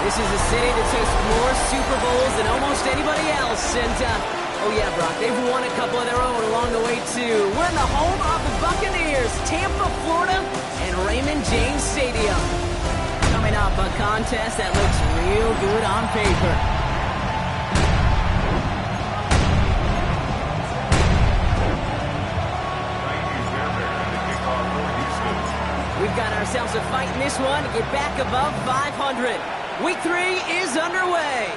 This is a city that took more Super Bowls than almost anybody else. And, oh yeah, Brock, they've won a couple of their own along the way, too. We're in the home of the Buccaneers, Tampa, Florida, and Raymond James Stadium. Coming up, a contest that looks real good on paper. We've got ourselves a fight in this one to get back above 500. Week 3 is underway.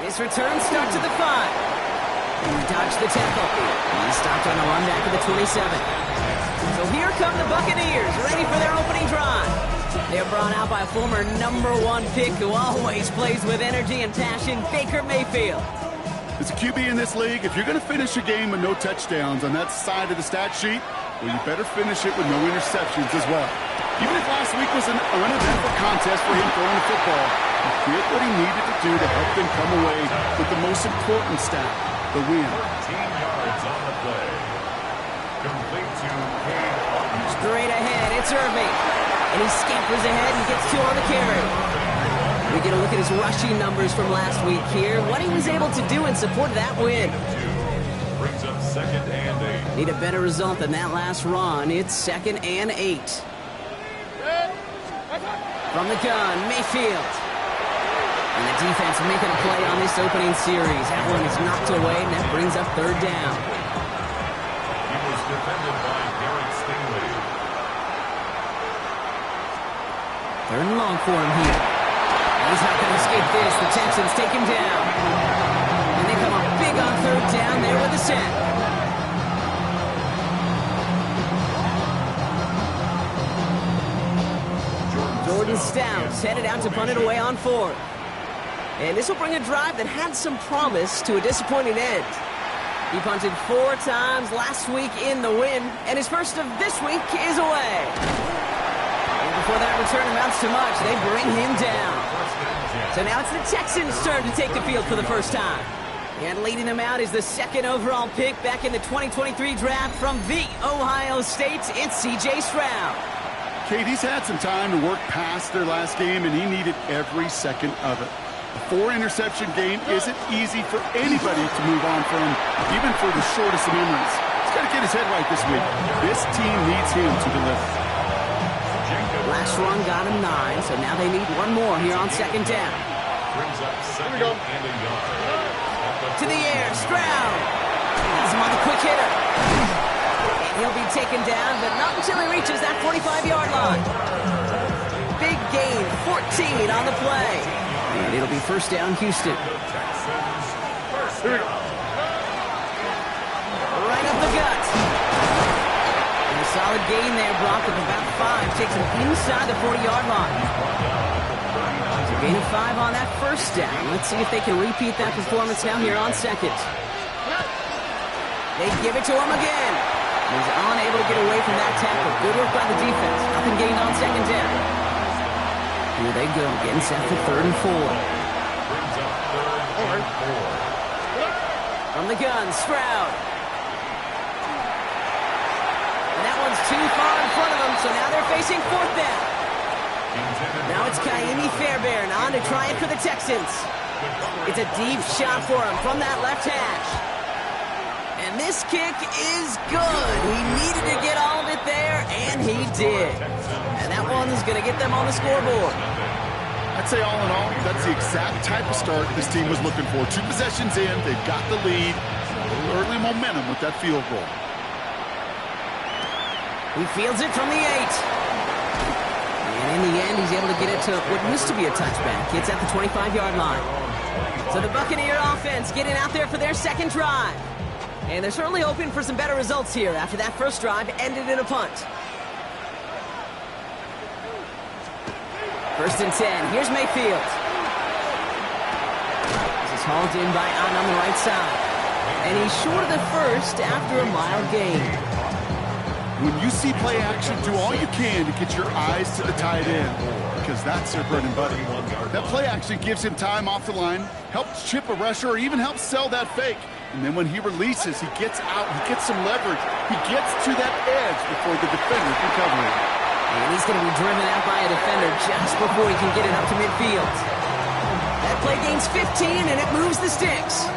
This return starts at the 5. Dodge the tackle. He stopped on the run back to the 27. So here come the Buccaneers, ready for their opening drive. They're brought out by a former #1 pick who always plays with energy and passion, Baker Mayfield. As a QB in this league, if you're going to finish a game with no touchdowns on that side of the stat sheet, well, you better finish it with no interceptions as well. Even if last week was an uneventful contest for him throwing the football, he did what he needed to do to help them come away with the most important stat, the win. 13 yards on the play. Complete to Cade. Straight ahead, it's Irving. And he scampers ahead and gets 2 on the carry. We get a look at his rushing numbers from last week here, what he was able to do in support of that win. Brings up 2nd and 8. Need a better result than that last run. It's 2nd and 8. From the gun, Mayfield. And the defense making a play on this opening series. That one is knocked away, and that brings up 3rd down. He was defended by Derek Stingley. 3rd and long for him here. He's not going to escape this. The Texans take him down. And they come up big on 3rd down there with the set. Jordan Stouts headed out to punt it away on 4th. And this will bring a drive that had some promise to a disappointing end. He punted 4 times last week in the win, and his first of this week is away. And before that return amounts to much, they bring him down. So now it's the Texans' turn to take the field for the first time. And leading them out is the 2nd overall pick back in the 2023 draft from the Ohio State. It's C.J. Stroud. Kate, he's had some time to work past their last game, and he needed every second of it. A 4-interception game isn't easy for anybody to move on from, even for the shortest of memories. He's got to get his head right this week. This team needs him to deliver. Last run got him 9, so now they need one more here on 2nd down. Brings up 2nd and a yard. To the air, Stroud. He's him on the quick hitter. And he'll be taken down, but not until he reaches that 45-yard line. Big gain, 14 on the play. And it'll be 1st down, Houston. Right up the gut. And a solid gain there, Brock, of about 5. Takes him inside the 40-yard line. So gain of 5 on that 1st down. Let's see if they can repeat that performance now here on 2nd. They give it to him again. He's unable to get away from that tackle. Good work by the defense. Nothing gained on 2nd down. Here they go, getting set for 3rd and 4. Brings up 3rd and 4. From the gun, Stroud. And that one's too far in front of them, so now they're facing 4th down. Now it's Kaimi Fairbairn on to try it for the Texans. It's a deep shot for him from that left hash. And this kick is good. He needed to get all of it there, and he did. And that one's going to get them on the scoreboard. I'd say all in all, that's the exact type of start this team was looking for. 2 possessions in, they've got the lead. A little early momentum with that field goal. He fields it from the 8. And in the end, he's able to get it to what used to be a touchback. It's at the 25-yard line. So the Buccaneer offense getting out there for their 2nd drive. And they're certainly hoping for some better results here after that 1st drive ended in a punt. 1st and 10. Here's Mayfield. This is hauled in by Ahn on the right side. And he's short of the 1st after a mild gain. When you see play action, do all you can to get your eyes to the tight end, because that's their bread and butter. That play action gives him time off the line, helps chip a rusher, or even helps sell that fake. And then when he releases, he gets out, he gets some leverage. He gets to that edge before the defender can cover him. And he's going to be driven out by a defender just before he can get it up to midfield. That play gains 15, and it moves the sticks.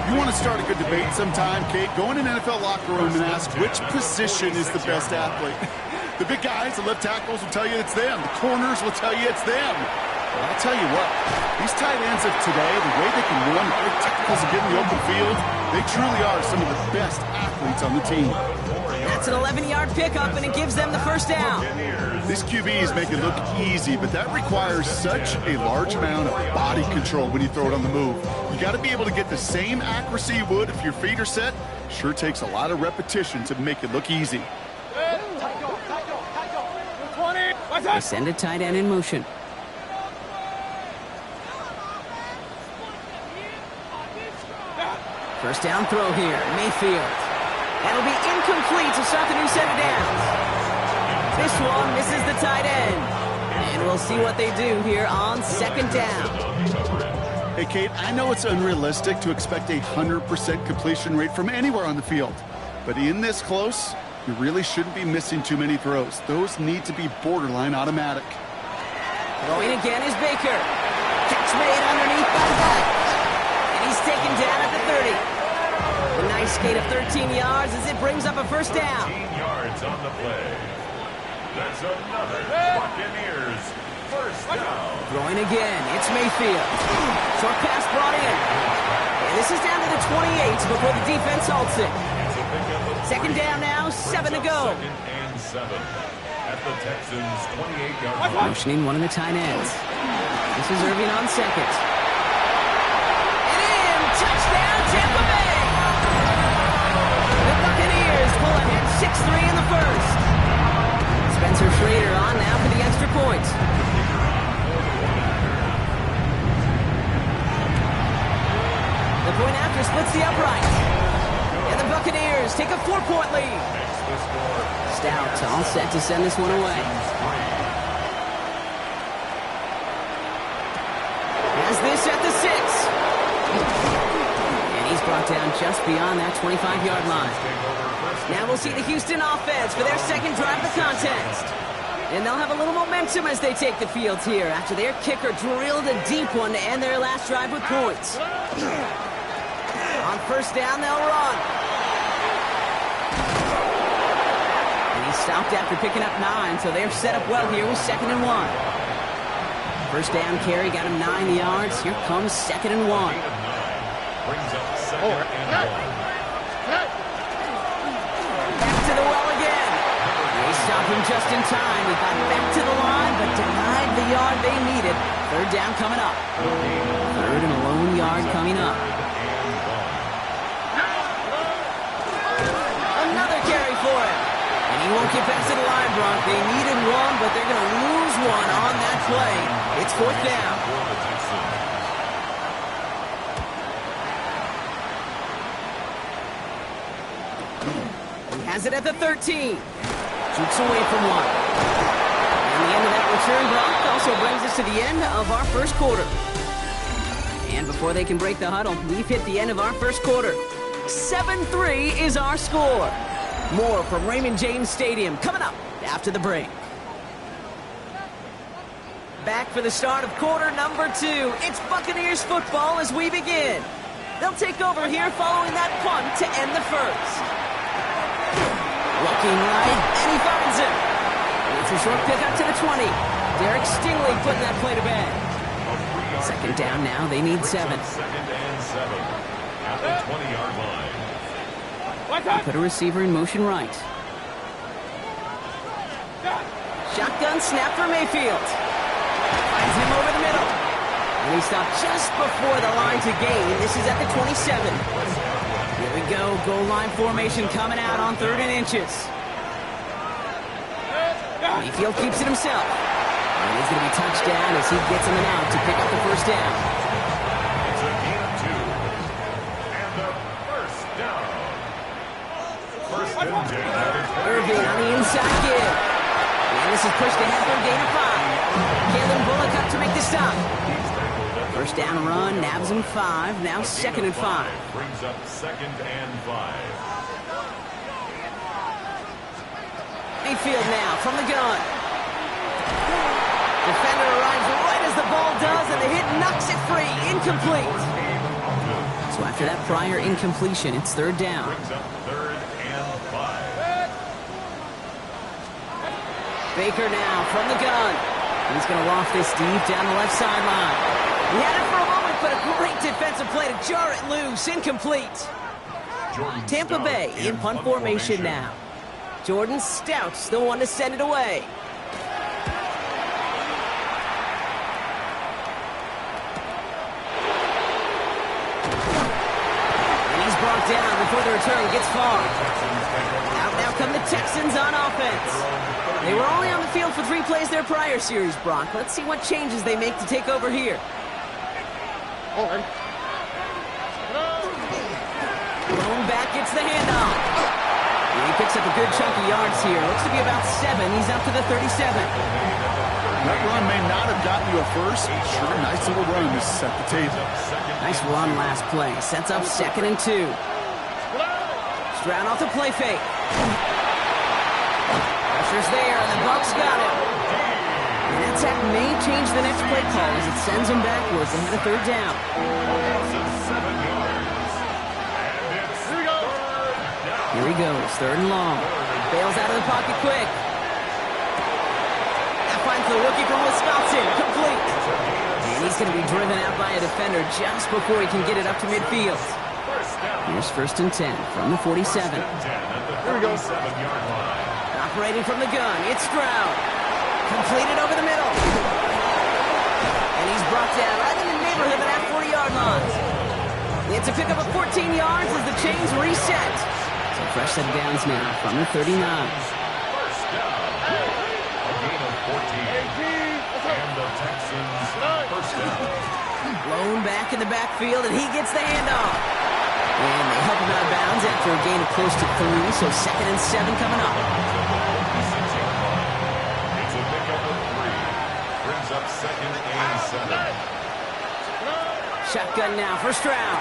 You want to start a good debate sometime, Kate? Go in an NFL locker room and ask which position is the best athlete. The big guys, the left tackles will tell you it's them. The corners will tell you it's them. Well, I'll tell you what, these tight ends of today, the way they can run, the great tackles and get in the open field, they truly are some of the best athletes on the team. That's an 11-yard pickup, and it gives them the first down. These QBs make it look easy, but that requires such a large amount of body control when you throw it on the move. You got to be able to get the same accuracy you would if your feet are set. Sure takes a lot of repetition to make it look easy. They send a tight end in motion. First down throw here, Mayfield. That'll be incomplete to start the new set of downs. This one misses the tight end. And we'll see what they do here on second down. Hey, Kate, I know it's unrealistic to expect a 100% completion rate from anywhere on the field. But in this close, you really shouldn't be missing too many throws. Those need to be borderline automatic. Throwing again is Baker. Catch made underneath by Beck. And he's taken down at the 30. A nice skate of 13 yards as it brings up a first down. 13 yards on the play. That's another Buccaneers first down. Throwing again, it's Mayfield. Short pass brought in. And this is down to the 28 before the defense halts it. Second down now, 7 to go. Second and 7 at the Texans' 28-yard line. Motioning one of the tight ends. This is Irving on second. And in, touchdown Tampa Bay. The Buccaneers pull ahead 6-3 in the first. Spencer Schrader on now for the extra point. The point after splits the upright. And the Buccaneers take a 4-point lead. Stout all set to send this one away. Has this at the 6. And he's brought down just beyond that 25-yard line. Now we'll see the Houston offense for their second drive of the contest. And they'll have a little momentum as they take the field here after their kicker drilled a deep one to end their last drive with points. On first down, they'll run. And he stopped after picking up 9, so they're set up well here with 2nd and 1. First down carry got him 9 yards. Here comes 2nd and 1. Brings up 2nd and 1. Back to the well again. They stopped him just in time. He got back to the line, but denied the yard they needed. Third down coming up. Third and a lone yard coming up. Another carry for him. And he won't get back to the line, Bronk. They needed one, but they're going to lose one on that play. It's 4th down. He has it at the 13. Shoots away from one. And the end of that return, Bronk, also brings us to the end of our first quarter. And before they can break the huddle, we've hit the end of our first quarter. 7-3 is our score. More from Raymond James Stadium coming up after the break. Back for the start of quarter number 2. It's Buccaneers football as we begin. They'll take over here following that punt to end the first. Looking right, and he finds him. It's a short pick up to the 20. Derek Stingley putting that play to bed. Second down now, they need 7. 2nd and 7 at the 20-yard line. Put a receiver in motion right. Shotgun snap for Mayfield. Finds him over the middle. And he stopped just before the line to gain. This is at the 27. Here we go. Goal line formation coming out on 3rd and inches. Mayfield keeps it himself. And he's going to be touched down as he gets him an out to pick up the first down. It's a gain of 2. And the first down. First and 10. Irving on the inside give. And this is pushed ahead for a gain of 5. Kalen Bullock up to make the stop. First down run, nabs him 5. Now 2nd and 5. Brings up 2nd and 5. Mayfield now from the gun. Defender arrives right as the ball does, and the hit knocks it free. Incomplete. So after that prior incompletion, it's third down. Brings up third and 5. Baker now from the gun. He's going to loft this deep down the left sideline. He had it for a moment, but a great defensive play to jar it loose. Incomplete. Tampa Bay in punt formation now. Jordan Stout's the one to send it away. And he's brought down before the return gets far. Out now come the Texans on offense. They were only on the field for 3 plays their prior series, Brock. Let's see what changes they make to take over here. Blown back gets the handoff. And he picks up a good chunk of yards here. Looks to be about 7. He's up to the 37. That run may not have gotten you a first. Sure, nice little run to set the table. Nice run last play. Sets up 2nd and 2. Stroud off the play fake. Pressure's there, and the Bucs got him. And that attack may change the next play call as it sends him backwards ahead of third down. Here he goes, 3rd and long. Bails out of the pocket quick. That finds the rookie from Wisconsin, complete. And he's going to be driven out by a defender just before he can get it up to midfield. Here's 1st and 10 from the 47. Here we go. 7-yard line. Operating from the gun, it's Stroud. Completed over the middle. And he's brought down right in the neighborhood of that 40-yard line. It's a pickup of 14 yards as the chains reset. So fresh set of downs now from the 39. First down. A gain of 14. And the Texans first down. Blown back in the backfield, and he gets the handoff. And they help him out of bounds after a gain of close to 3, so 2nd and 7 coming up. It's a pickup of 3. Brings up 2nd and 7. Shotgun now for Stroud.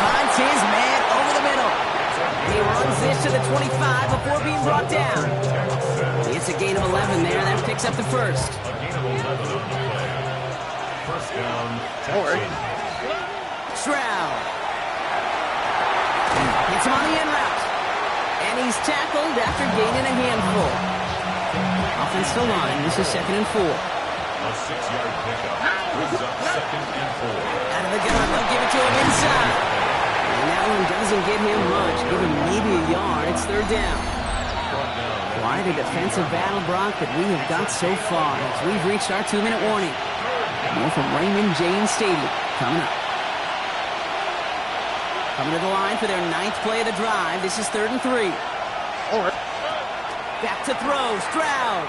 Finds his man over the middle. He runs this to the 25 before being brought down. It's a gain of 11 there. That picks up the first. A gain of 11 on the play. First down, Texans. Stroud. Hits him on the end route. And he's tackled after gaining a handful. Offensive line. This is 2nd and 4. A 6-yard pickup. Brings up 2nd and 4. Out of the gun. They'll give it to him inside. And that one doesn't get him much. Give him maybe a yard. It's 3rd down. Quite a defensive battle, Brock, that we have got so far as we've reached our 2-minute warning. More from Raymond James Stadium coming up. Coming to the line for their 9th play of the drive. This is 3rd and 3. Back to throw. Stroud.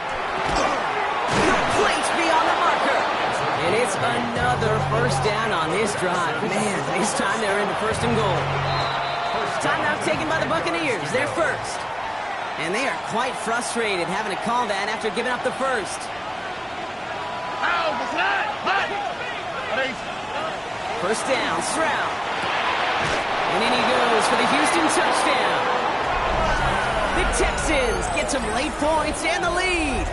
Complete beyond the marker. And it's another first down on this drive. Man, this time they're into 1st and goal. Timeout taken by the Buccaneers. They're first. And they are quite frustrated having to call that after giving up the first. First down, Stroud. And in he goes for the Houston touchdown. The Texans get some late points and the lead.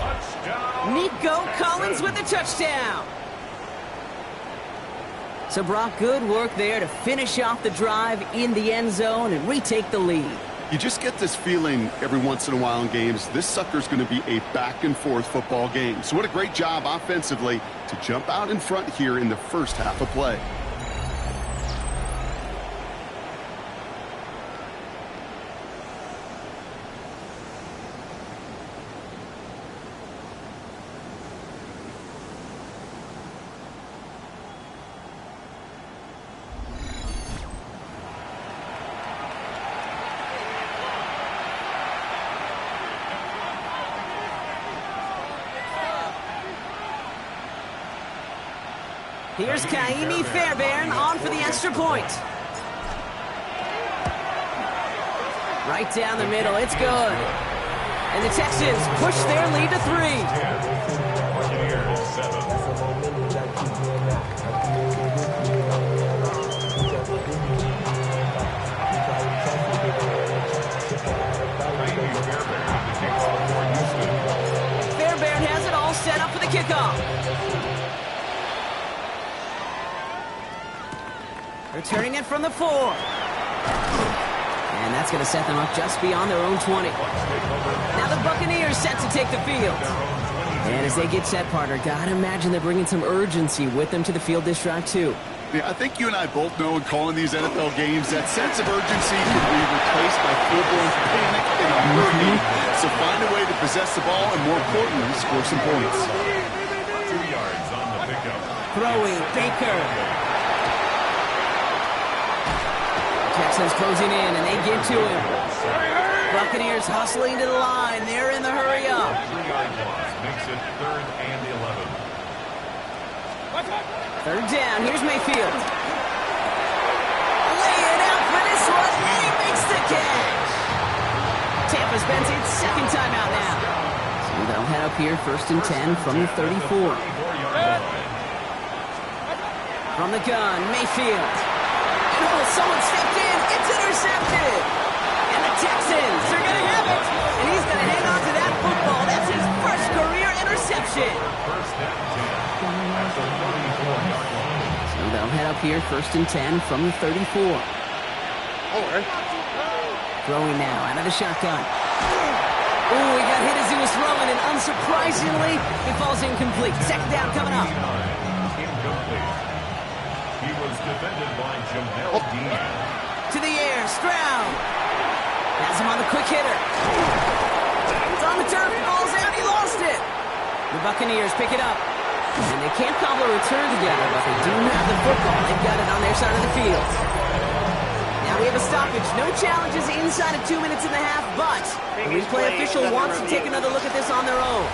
Nico Collins with the touchdown. So Brock, good work there to finish off the drive in the end zone and retake the lead. You just get this feeling every once in a while in games, this sucker's going to be a back-and-forth football game. So what a great job offensively to jump out in front here in the first half of play. Here's Kaimi Fairbairn on for the extra point. Right down the middle, it's good. And the Texans push their lead to 3. Buccaneers 7. Fairbairn has it all set up for the kickoff. Returning it from the 4. And that's going to set them up just beyond their own 20. Now the Buccaneers set to take the field. And as they get set, partner, gotta imagine they're bringing some urgency with them to the field this drive, too. Yeah, I think you and I both know in calling these NFL games that sense of urgency can be replaced by full-blown panic and uncertainty. So find a way to possess the ball and, more importantly, score some points. 2 yards on the pickup. Throwing, Baker. Texans closing in, and they get to him. Buccaneers hustling to the line. They're in the hurry up. 3-yard loss makes it 3rd and 11. Third down. Here's Mayfield. Laying out for this one, and he makes the catch. Tampa spends its second time out now. So they'll head up here, 1st and 10 from the 34. From the gun, Mayfield. Oh, someone stepped in. It's intercepted. And the Texans are going to have it. And he's going to hang on to that football. That's his first career interception. So they'll head up here, 1st and 10 from the 34. Throwing now out of the shotgun. Oh, he got hit as he was throwing, and unsurprisingly, it falls incomplete. Second down coming up. Incomplete. He was defended by Jamel Dean. To the air, Stroud. Has him on the quick hitter. It's on the turf, falls out, he lost it. The Buccaneers pick it up. And they can't cobble a return together, but they do have the football. They've got it on their side of the field. Now we have a stoppage. No challenges inside of 2 minutes and a half, but the replay official wants to take another look at this on their own.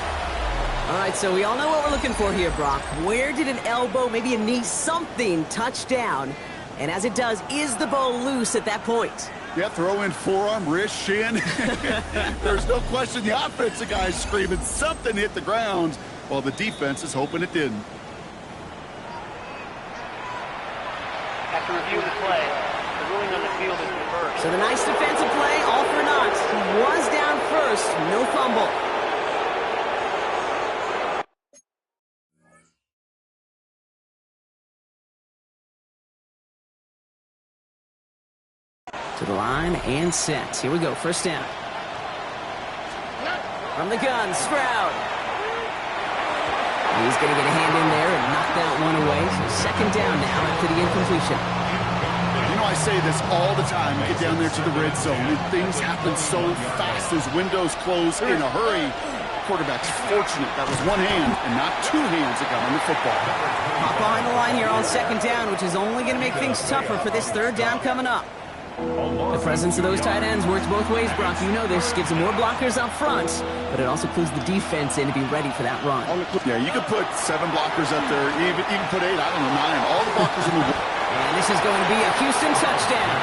All right, so we all know what we're looking for here, Brock. Where did an elbow, maybe a knee, something touch down? And as it does, is the ball loose at that point? Yeah, throw in forearm, wrist, shin. There's no question the offensive guy's screaming something hit the ground while the defense is hoping it didn't. After review the play, the ruling on the field is reversed. So the nice defensive play, all for naught. He was down first, no fumble. To the line and set. Here we go, 1st down. From the gun, Stroud. He's going to get a hand in there and knock that one away. So 2nd down now after the incompletion. You know, I say this all the time. You get down there to the red zone, and things happen so fast as windows close in a hurry. Quarterback's fortunate that was one hand and not 2 hands that got on the football. Hop behind the line here on 2nd down, which is only going to make things tougher for this 3rd down coming up. The presence of those tight ends works both ways, Brock. You know this. Gives them more blockers up front, but it also clues the defense in to be ready for that run. Yeah, you could put 7 blockers up there, even put 8, I don't know, 9, all the blockers in the world. And this is going to be a Houston touchdown.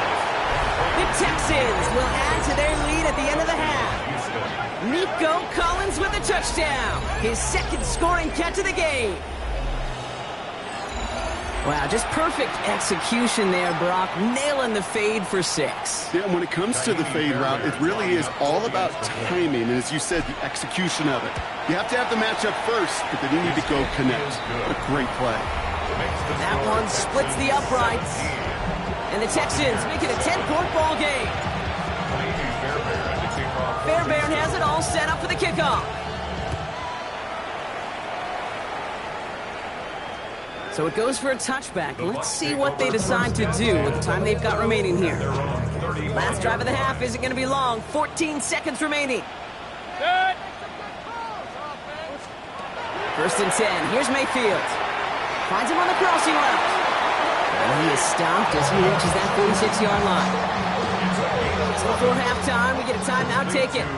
The Texans will add to their lead at the end of the half. Nico Collins with a touchdown. His 2nd scoring catch of the game. Wow, just perfect execution there, Brock. Nailing the fade for 6. Yeah, and when it comes to the fade route, it really is all about timing, and as you said, the execution of it. You have to have the matchup first, but then you need to go connect. What a great play. That one splits the uprights. And the Texans make it a 10-point ball game. Fairbairn has it all set up for the kickoff. So it goes for a touchback. Let's see what they decide to do with the time they've got remaining here. Last drive of the half isn't going to be long. 14 seconds remaining. 1st and 10. Here's Mayfield. Finds him on the crossing route. And he is stopped as he reaches that 46-yard line. So before halftime, we get a timeout taken.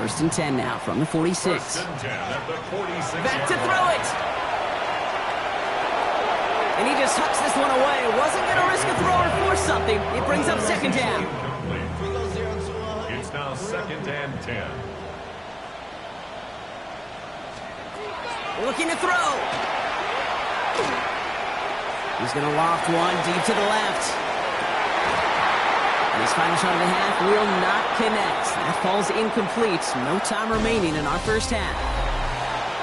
1st and 10 now from the 46. Back to throw it. And he just hucks this one away. Wasn't going to risk a throw or force something. It brings up 2nd down. It's now 2nd and 10. Looking to throw. He's going to loft one deep to the left. And his final shot of the half will not connect. That falls incomplete. No time remaining in our 1st half.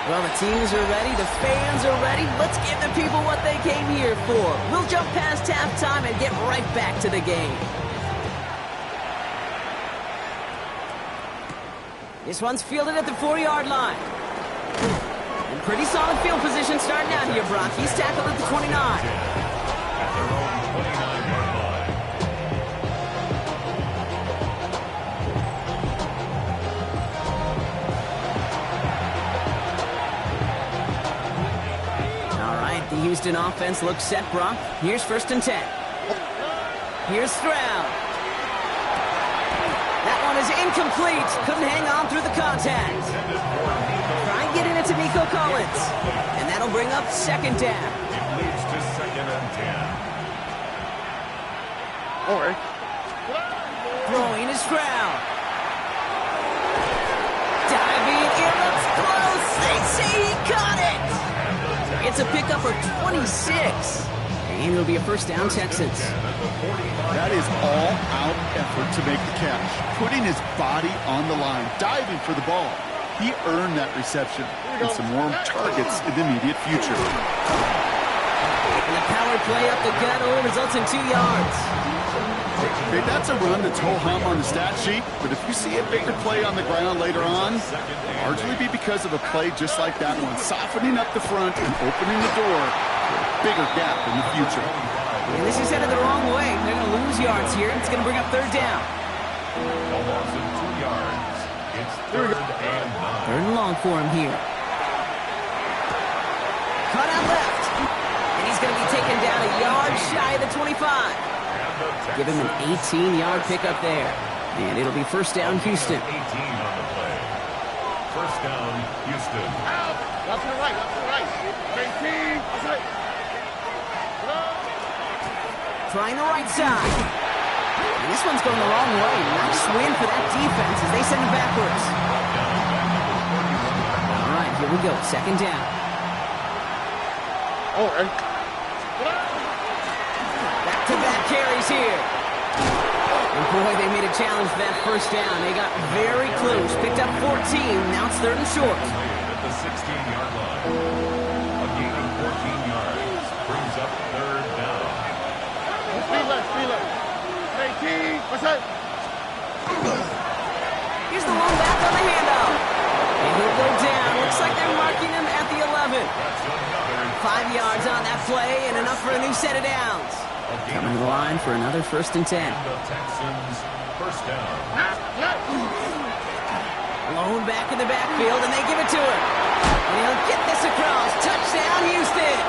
Well, the teams are ready, the fans are ready. Let's give the people what they came here for. We'll jump past halftime and get right back to the game. This one's fielded at the 4-yard line. And pretty solid field position starting out here, Brock. He's tackled at the 29. At their own 29-yard line. All right, the Houston offense looks set, Brock. Here's 1st and 10. Here's Stroud. That one is incomplete. Couldn't hang on through the contact. Try and get it into Nico Collins. And that'll bring up 2nd down. It leads to 2nd and 10. All right. Throwing is Stroud. Diving in, that's close. They say he caught it. It's a pickup for 26. And it'll be a 1st down, Texans. That is all-out effort to make the catch. Putting his body on the line, diving for the ball. He earned that reception and some more targets in the immediate future. And the power play up the gut only results in 2 yards. Okay, that's a run that's ho-hum on the stat sheet, but if you see a bigger play on the ground later on, largely be because of a play just like that one, softening up the front and opening the door for a bigger gap in the future. And this is headed the wrong way. They're going to lose yards here. It's going to bring up 3rd down. A loss of 2 yards. It's 3rd and 9. 3rd and long for him here. Cut out left. And he's going to be taken down a yard shy of the 25. Give him an 18-yard pickup there. And it'll be 1st down, Houston. 18 on the play. 1st down, Houston. Left to the right, left to the right. 18, that's right. Trying the right side. And this one's going the wrong way. Nice win for that defense as they send him backwards. All right, here we go. 2nd down. All right. Back-to-back carries here. And boy, they made a challenge for that 1st down. They got very close. Picked up 14. Now it's 3rd and short. At the 16-yard line. A gain of 14 yards brings up 3rd down. Speed left. 18, what's that? Here's the one back on the handoff. And he'll go down. Looks like they're marking him at the 11. 5 yards on that play and enough for a new set of downs. Coming to the line for another 1st and 10. The Texans 1st down. Blown back in the backfield, and they give it to him. And he'll get this across. Touchdown, Houston.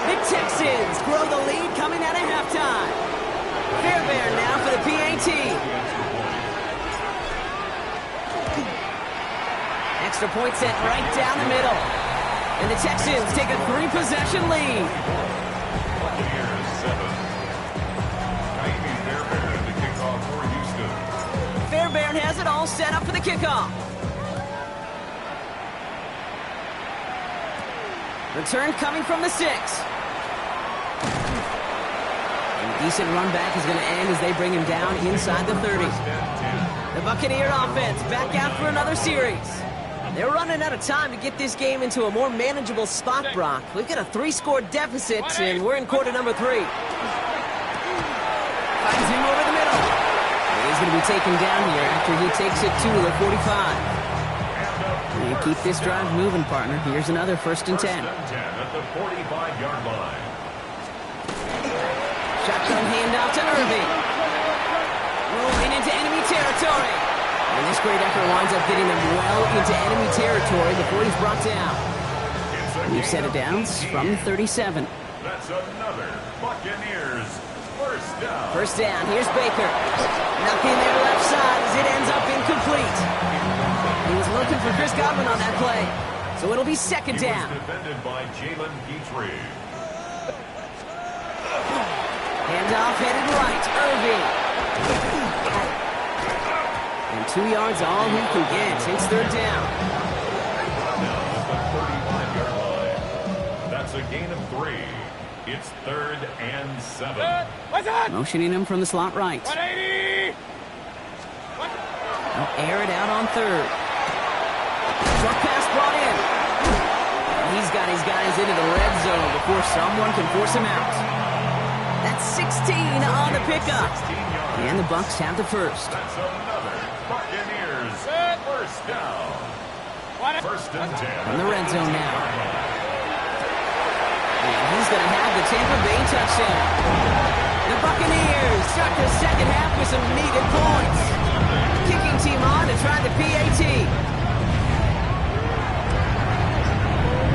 The Texans grow the lead coming out of halftime. Fairbairn now for the PAT. Extra point set right down the middle. And the Texans take a 3-possession lead. Here's 7. Maybe Fairbairn to kick off for Houston. Fairbairn has it all set up for the kickoff. Return coming from the 6. And a decent run back is going to end as they bring him down inside the 30. The Buccaneer offense back out for another series. They're running out of time to get this game into a more manageable spot, Brock. We've got a 3-score deficit, and we're in quarter number 3. Finds him over the middle. And he's going to be taken down here after he takes it to the 45. And keep this drive moving, partner. Here's another 1st and 10. 1st and 10 at the 45-yard line. Shotgun handoff to Irving. Rolling into enemy territory. And this great effort winds up getting them well into enemy territory before he's brought down. We've set it down from 37. That's another Buccaneers 1st down. 1st down. Here's Baker. Knocking their left side as it ends up incomplete. He was looking for Chris Godwin on that play. So it'll be 2nd down. He was defended by Jalen Petrie. Handoff headed right. Irving. And 2 yards all he can get. It's 3rd down. Now at the 35-yard line. That's a gain of 3. It's 3rd and 7. Motioning him from the slot right. 180! They'll air it out on 3rd. Short pass brought in. he's got his guys into the red zone before someone can force him out. That's 16 on the pickup. And the Bucs have the first. That's another Buccaneers first down. First and 10. From the red zone now. And he's going to have the Tampa Bay touchdown. The Buccaneers start the second half with some needed points. Kicking team on to try the PAT.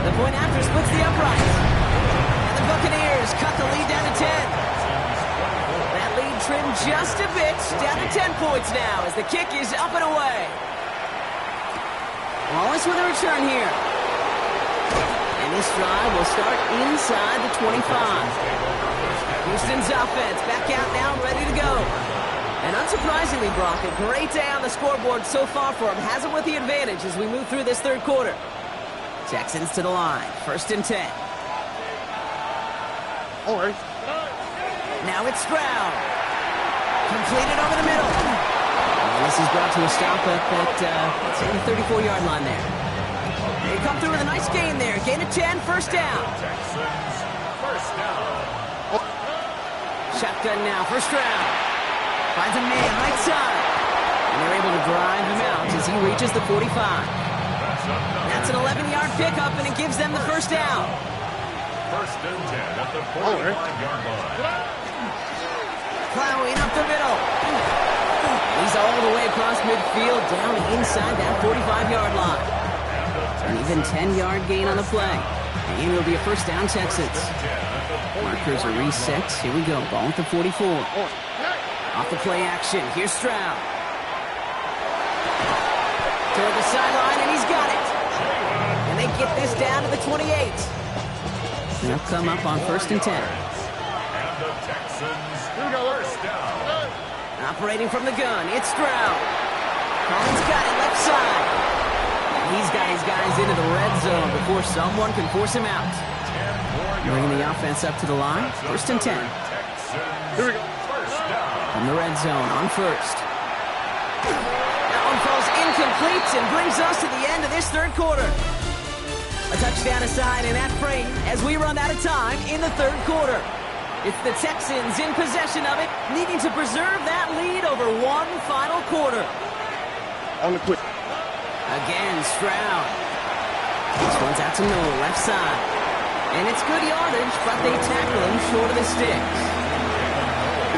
The point after splits the uprights. And the Buccaneers cut the lead down to 10. That lead trimmed just a bit, down to 10 points now as the kick is up and away. Wallace with a return here. And this drive will start inside the 25. Houston's offense back out now, ready to go. And unsurprisingly, Brock, a great day on the scoreboard so far for him. Has him with the advantage as we move through this third quarter. Texans to the line, first and 10. All right. Now it's Stroud. Completed over the middle. And this is brought to a stop up at, let's say, the 34-yard line there. They come through with a nice gain there. Gain of 10, first down. Texans first down. Shotgun now for Stroud. Finds a man right side. And they're able to drive him out as he reaches the 45. That's an 11-yard pickup, and it gives them the first down. First and 10 at the 45-yard line. Plowing up the middle. He's all the way across midfield, down inside that 45-yard line. An even 10-yard gain on the play. And it'll be a first down, Texans. Markers are reset. Here we go. Ball at the 44. Off the play action. Here's Stroud. Toward the sideline, and he's got it. And they get this down to the 28. They'll come up on first and 10. And the Texans first down. Operating from the gun, it's Stroud. Collins got it left side. He's got his guys into the red zone before someone can force him out. Bringing the offense up to the line, first and 10. Here we go. From the red zone on first. That one falls incomplete and brings us to the end of this third quarter. A touchdown aside in that frame as we run out of time in the third quarter. It's the Texans in possession of it, needing to preserve that lead over one final quarter. On the quick. Again, Stroud. This one's out to Noel, left side. And it's good yardage, but they tackle him short of the sticks.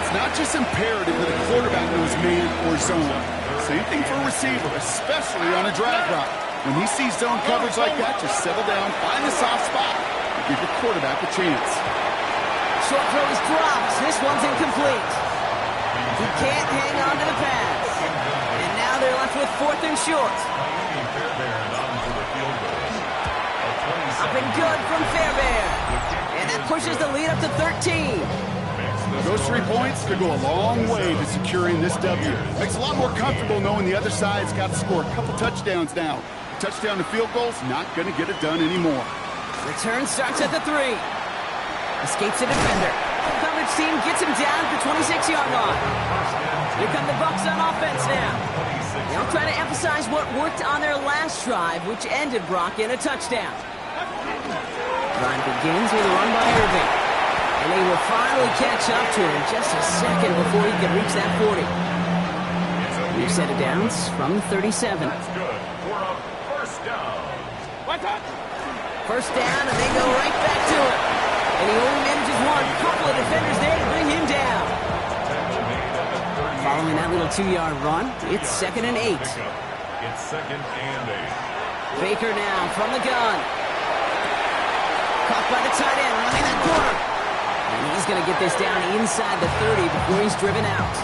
It's not just imperative that a quarterback knows man or zone. Same thing for a receiver, especially on a drag route. When he sees zone coverage like that, just settle down, find the soft spot, and give your quarterback a chance. Short throw is dropped. This one's incomplete. He can't hang on to the pass. And now they're left with fourth and short. Up and good from Fairbairn. And that pushes the lead up to 13. Those 3 points could go a long way to securing this W. Makes it a lot more comfortable knowing the other side's got to score a couple touchdowns now. Touchdown to field goals, not going to get it done anymore. Return starts at the 3. Escapes a defender. Coverage team gets him down at the 26-yard line. Here come the Bucs on offense now. They'll try to emphasize what worked on their last drive, which ended, Brock, in a touchdown. Drive begins with a run by Irving. And they will finally catch up to him just a second before he can reach that 40. We've set it down from the 37. That's good for a first down. First down, and they go right back to it. And he only manages one. Couple of defenders there to bring him down. Following that little 2-yard run, it's second and 8. It's second and 8. Baker now from the gun. Caught by the tight end, running that corner. And he's going to get this down inside the 30 before he's driven out.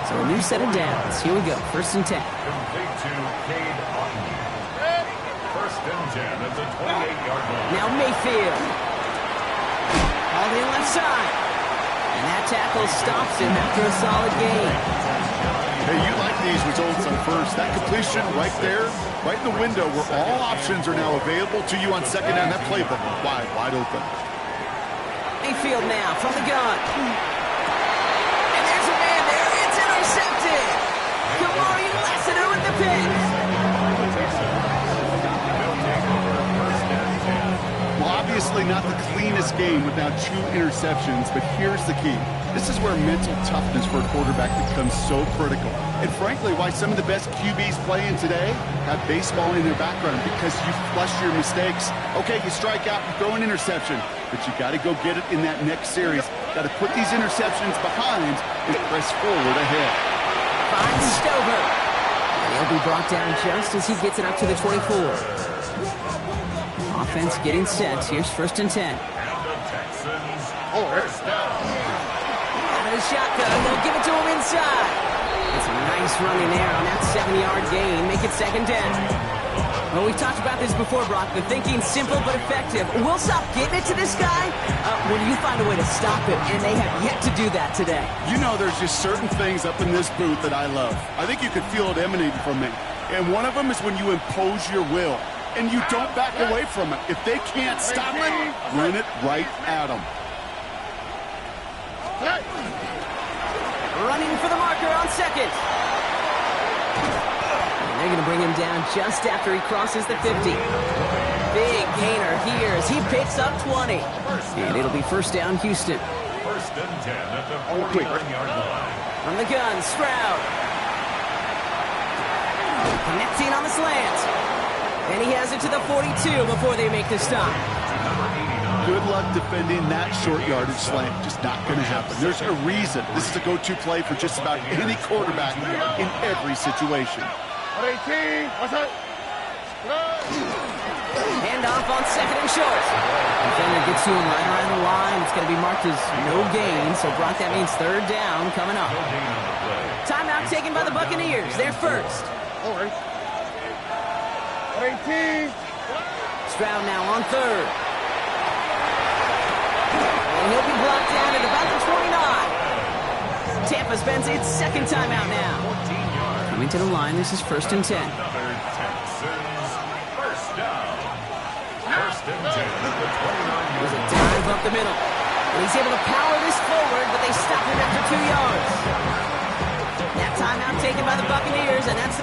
So a new set of downs. Here we go, first and 10. Complete to Cade Otton. First and 10 at the 28-yard line. Now Mayfield. All in left side. And that tackle stops him after a solid gain. Hey, you like these results on first. That completion right there, right in the window where all options are now available to you on second down. That playbook wide open. Mayfield now from the gun. And there's a man there. It's intercepted. Kamari Lassiter with the pick. Obviously not the cleanest game without 2 interceptions, but here's the key. This is where mental toughness for a quarterback becomes so critical. And frankly, why some of the best QBs playing today have baseball in their background, because you flush your mistakes. Okay, you strike out, you throw an interception, but you got to go get it in that next series. Got to put these interceptions behind and press forward ahead. Finds Stover. And he'll be brought down just as he gets it up to the 24. Offense getting set. Here's 1st and 10. And the Texans first down. Out of the shotgun, they'll give it to him inside. It's a nice running there on that 7-yard gain. Make it 2nd down. Well, we've talked about this before, Brock. The thinking's simple but effective. We'll stop getting it to this guy when you find a way to stop him, and they have yet to do that today. You know, there's just certain things up in this booth that I love. I think you could feel it emanating from me. And one of them is when you impose your will, and you don't back away from it. If they can't stop it, run it right at them. Running for the marker on 2nd. And they're going to bring him down just after he crosses the 50. Big gainer here as he picks up 20. And it'll be 1st down, Houston. 1st and 10 at the 49-yard line. From the gun, Stroud. Connecting on the slant. And he has it to the 42 before they make the stop. Good luck defending that short yardage slant. Just not going to happen. There's a reason. This is a go-to play for just about any quarterback in every situation. Hand off on 2nd and short. Defender gets to him right around the line. It's going to be marked as no gain. So, Brock, that means 3rd down coming up. Timeout taken by the Buccaneers. They're first. Stroud now on 3rd. And he'll be brought down at about the 29. Tampa spends its 2nd timeout now. Coming to the line, this is 1st and 10. Another Texans first down. 1st and 10 at the 29-yard There's a line. dive up the middle. And he's able to power this forward, but they stop him after 2 yards. That timeout taken by the Buccaneers, and that's...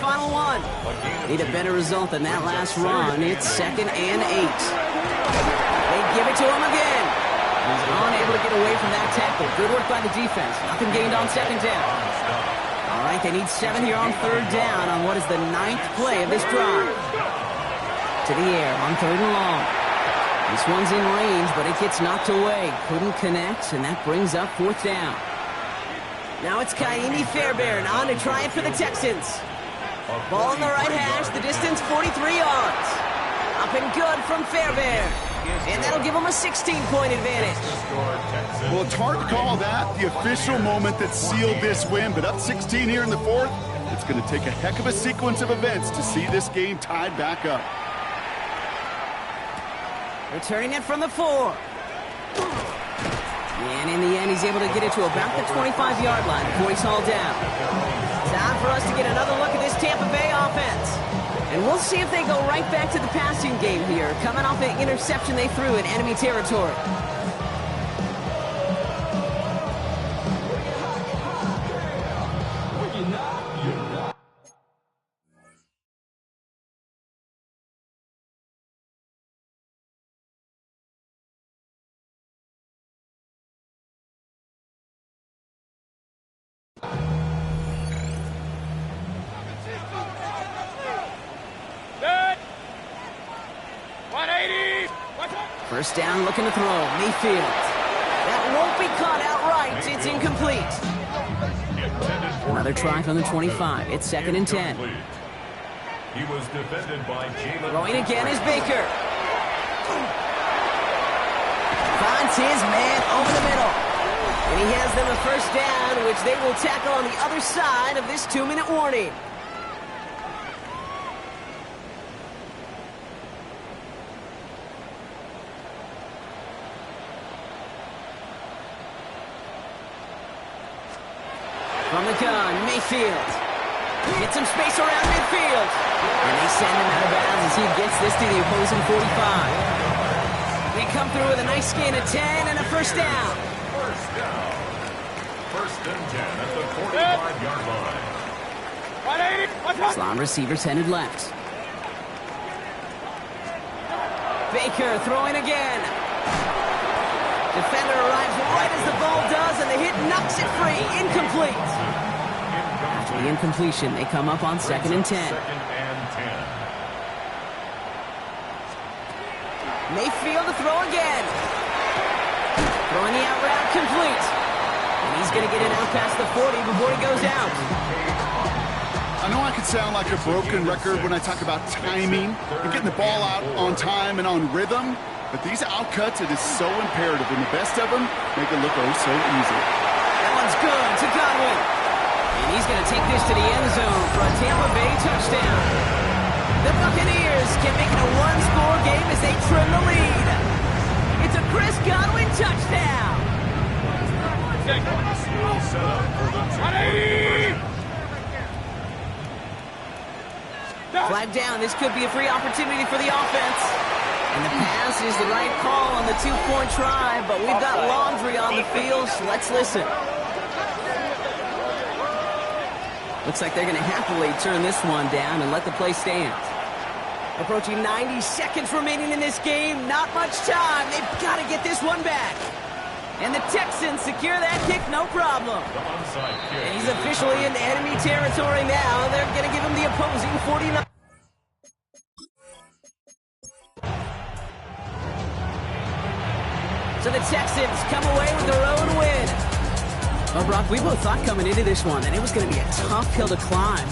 Final one. Need a better result than that last run. It's 2nd and 8. They give it to him again. He's unable to get away from that tackle. Good work by the defense. Nothing gained on 2nd down. All right, they need 7 here on 3rd down on what is the 9th play of this drive. To the air on 3rd and long. This one's in range, but it gets knocked away. Couldn't connect, and that brings up 4th down. Now it's Kaimi Fairbairn on to try it for the Texans. Ball in the right hash, the distance 43 yards. Up and good from Fairbairn. And that'll give them a 16-point advantage. Well, it's hard to call that the official moment that sealed this win, but up 16 here in the 4th, it's going to take a heck of a sequence of events to see this game tied back up. Returning it from the 4. And in the end, he's able to get it to about the 25-yard line before he's hauled down. Time for us to get another look at this Tampa Bay offense. And we'll see if they go right back to the passing game here, coming off an interception they threw in enemy territory. First down, looking to throw. Mayfield. That won't be caught outright. It's incomplete. Another try from the 25. It's 2nd and 10. He was defended by Jalen. Throwing again is Baker. Finds his man over the middle. And he has them a 1st down, which they will tackle on the other side of this 2-minute warning. From the gun, Mayfield. Get some space around midfield. And they send him out of bounds as he gets this to the opposing 45. They come through with a nice gain of 10 and a first down. First down. First and 10 at the 45-yard line. Slot receivers headed left. Baker throwing again. Defender arrives right as the ball does, and the hit knocks it free. Incomplete. After the incompletion, they come up on 2nd and 10. Second and 10. Mayfield to throw again. Throwing the out route complete. And he's going to get it out past the 40 before he goes out. I know I could sound like a broken record when I talk about timing and getting the ball out on time and on rhythm, but these outcuts, it is so imperative, and the best of them make it look oh so easy. That one's good to Godwin. And he's going to take this to the end zone for a Tampa Bay touchdown. The Buccaneers can make it a one-score game as they trim the lead. It's a Chris Godwin touchdown. Set up for the Flag down. This could be a free opportunity for the offense. And the pass is the right call on the two-point try, but we've got laundry on the field, so let's listen. Looks like they're going to happily turn this one down and let the play stand. Approaching 90 seconds remaining in this game. Not much time. They've got to get this one back. And the Texans secure that kick, no problem. And he's officially in enemy territory now. They're going to give him the opposing 49. So the Texans come away with their own win. Well, Brock, we both thought coming into this one that it was going to be a tough hill to climb.